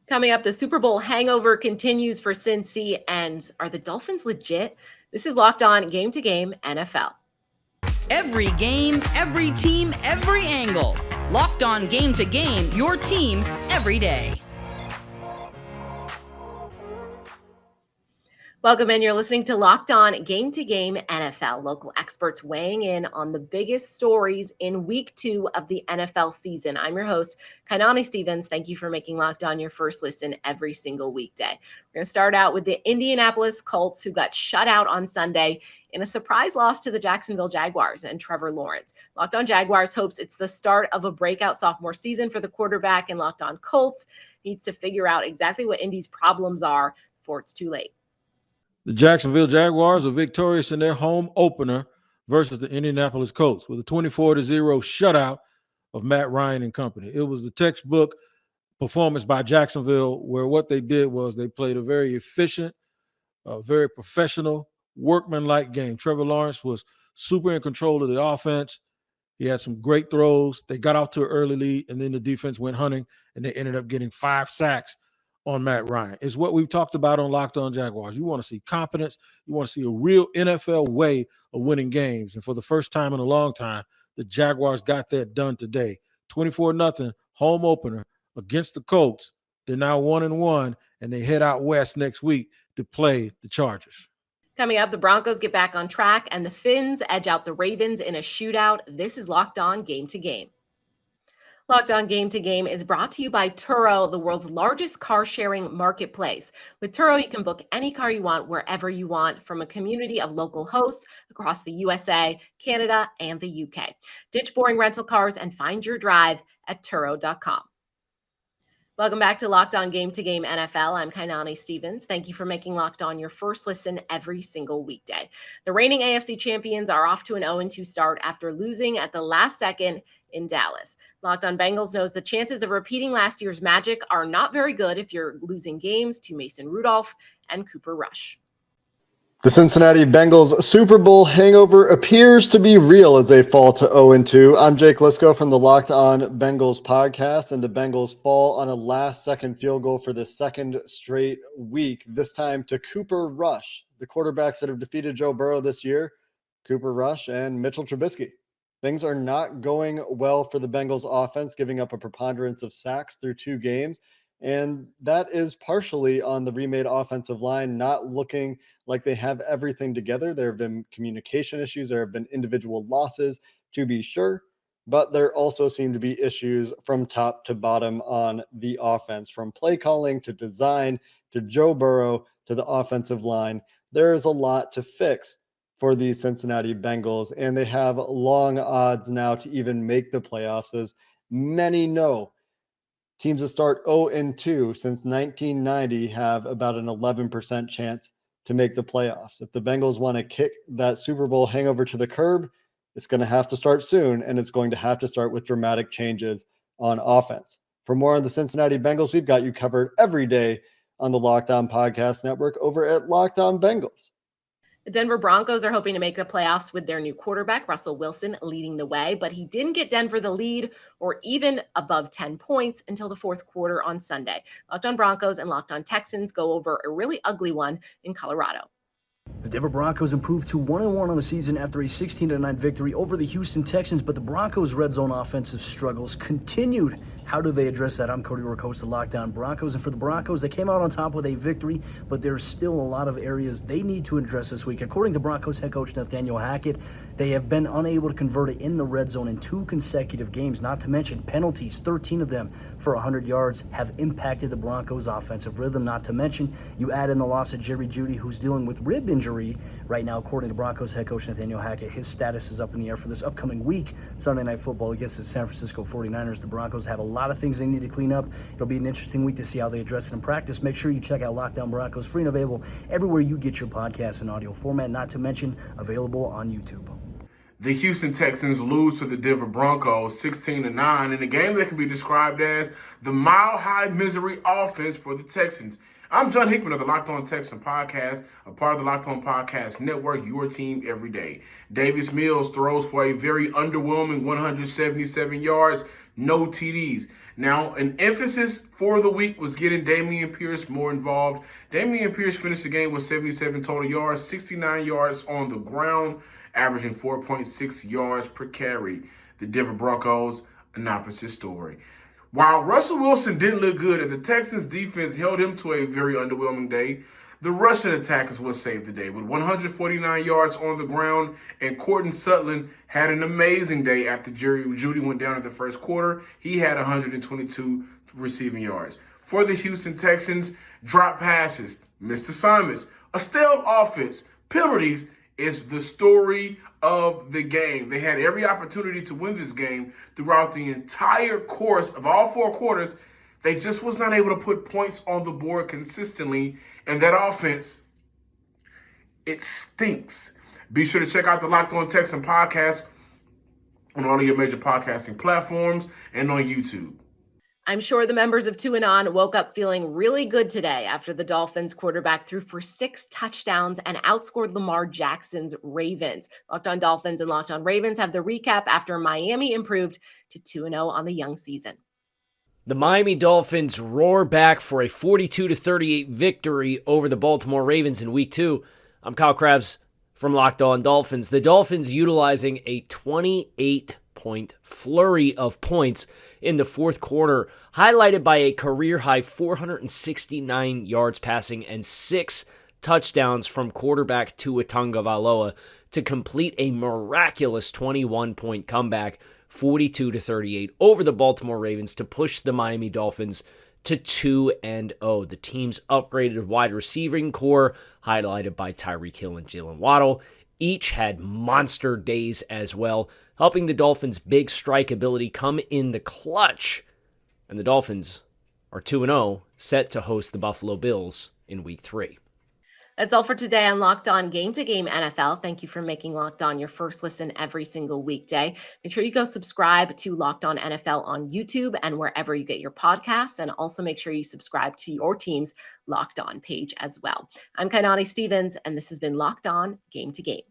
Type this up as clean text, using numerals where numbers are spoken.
Coming up, the Super Bowl hangover continues for Cincy, and are the Dolphins legit? This is Locked On Game to Game NFL. Every game, every team, every angle. Locked On Game to Game, your team every day. Welcome in. You're listening to Locked On Game to Game NFL. Local experts weighing in on the biggest stories in week 2 of the NFL season. I'm your host, Kainani Stevens. Thank you for making Locked On your first listen every single weekday. We're going to start out with the Indianapolis Colts, who got shut out on Sunday in a surprise loss to the Jacksonville Jaguars and Trevor Lawrence. Locked On Jaguars hopes it's the start of a breakout sophomore season for the quarterback, and Locked On Colts needs to figure out exactly what Indy's problems are before it's too late. The Jacksonville Jaguars are victorious in their home opener versus the Indianapolis Colts with a 24-0 shutout of Matt Ryan and company. It was the textbook performance by Jacksonville, where what they did was they played a very efficient, very professional, workmanlike game. Trevor Lawrence was super in control of the offense. He had some great throws. They got out to an early lead, and then the defense went hunting, and they ended up getting 5 sacks on Matt Ryan. It's what we've talked about on Locked On Jaguars. You want to see competence. You want to see a real NFL way of winning games. And for the first time in a long time, the Jaguars got that done today. 24-0 home opener against the Colts. They're now 1-1, and they head out west next week to play the Chargers. Coming up, the Broncos get back on track, and the Finns edge out the Ravens in a shootout. This is Locked On Game to Game. Locked On Game to Game is brought to you by Turo, the world's largest car-sharing marketplace. With Turo, you can book any car you want wherever you want from a community of local hosts across the USA, Canada, and the UK. Ditch boring rental cars and find your drive at Turo.com. Welcome back to Locked On Game to Game NFL. I'm Kainani Stevens. Thank you for making Locked On your first listen every single weekday. The reigning AFC champions are off to an 0-2 start after losing at the last second in Dallas. Locked On Bengals knows the chances of repeating last year's magic are not very good if you're losing games to Mason Rudolph and Cooper Rush. The Cincinnati Bengals Super Bowl hangover appears to be real as they fall to 0-2. I'm Jake Lisco from the Locked On Bengals podcast, and the Bengals fall on a last-second field goal for the second straight week, this time to Cooper Rush. The quarterbacks that have defeated Joe Burrow this year, Cooper Rush and Mitchell Trubisky. Things are not going well for the Bengals offense, giving up a preponderance of sacks through 2 games. And that is partially on the remade offensive line not looking like they have everything together. There have been communication issues. There have been individual losses, to be sure. But there also seem to be issues from top to bottom on the offense, from play calling to design to Joe Burrow to the offensive line. There is a lot to fix for the Cincinnati Bengals, and they have long odds now to even make the playoffs, as many know. Teams that start 0-2 since 1990 have about an 11% chance to make the playoffs. If the Bengals want to kick that Super Bowl hangover to the curb, it's going to have to start soon, and it's going to have to start with dramatic changes on offense. For more on the Cincinnati Bengals, we've got you covered every day on the Locked On Podcast Network over at Locked On Bengals. The Denver Broncos are hoping to make the playoffs with their new quarterback, Russel Wilson, leading the way, but he didn't get Denver the lead or even above 10 points until the fourth quarter on Sunday. Locked On Broncos and Locked On Texans go over a really ugly one in Colorado. The Denver Broncos improved to 1-1 on the season after a 16-9 victory over the Houston Texans, but the Broncos' red zone offensive struggles continued. How do they address that? I'm Cody Rourke, host of Lockdown Broncos, and for the Broncos, they came out on top with a victory, but there's still a lot of areas they need to address this week. According to Broncos head coach Nathaniel Hackett, they have been unable to convert it in the red zone in 2 consecutive games, not to mention penalties. 13 of them for 100 yards have impacted the Broncos' offensive rhythm, not to mention you add in the loss of Jerry Jeudy, who's dealing with rib injury right now. According to Broncos head coach Nathaniel Hackett, his status is up in the air for this upcoming week, Sunday Night Football against the San Francisco 49ers. The Broncos have a lot of things they need to clean up. It'll be an interesting week to see how they address it in practice. Make sure you check out Lockdown Broncos, free and available everywhere you get your podcasts in audio format, not to mention available on YouTube. The Houston Texans lose to the Denver Broncos 16-9 in a game that can be described as the Mile High Misery offense for the Texans. I'm John Hickman of the Locked On Texan podcast, a part of the Locked On Podcast Network, your team every day. Davis Mills throws for a very underwhelming 177 yards, no TDs. Now, an emphasis for the week was getting Dameon Pierce more involved. Dameon Pierce finished the game with 77 total yards, 69 yards on the ground, averaging 4.6 yards per carry. The Denver Broncos, an opposite story. While Russel Wilson didn't look good and the Texans defense held him to a very underwhelming day, the rushing attack is what saved the day. With 149 yards on the ground, and Courtland Sutton had an amazing day after Jerry Jeudy went down in the first quarter. He had 122 receiving yards. For the Houston Texans, drop passes, missed assignments, a stale offense, penalties is the story of the game. They had every opportunity to win this game throughout the entire course of all 4 quarters. They just was not able to put points on the board consistently. And that offense, it stinks. Be sure to check out the Locked On Texans podcast on all of your major podcasting platforms and on YouTube. I'm sure the members of Two and On woke up feeling really good today after the Dolphins quarterback threw for 6 touchdowns and outscored Lamar Jackson's Ravens. Locked On Dolphins and Locked On Ravens have the recap after Miami improved to 2-0 on the young season. The Miami Dolphins roar back for a 42-38 victory over the Baltimore Ravens in Week 2. I'm Kyle Krabs from Locked On Dolphins. The Dolphins utilizing a 28-point flurry of points in the fourth quarter, highlighted by a career-high 469 yards passing and 6 touchdowns from quarterback Tua Tagavoiloa to complete a miraculous 21-point comeback, 42-38 over the Baltimore Ravens to push the Miami Dolphins to 2-0. The team's upgraded wide receiving core, highlighted by Tyreek Hill and Jalen Waddle, each had monster days as well, helping the Dolphins' big strike ability come in the clutch. And the Dolphins are 2-0, set to host the Buffalo Bills in Week 3. That's all for today on Locked On Game to Game NFL. Thank you for making Locked On your first listen every single weekday. Make sure you go subscribe to Locked On NFL on YouTube and wherever you get your podcasts. And also make sure you subscribe to your team's Locked On page as well. I'm Kainani Stevens, and this has been Locked On Game to Game.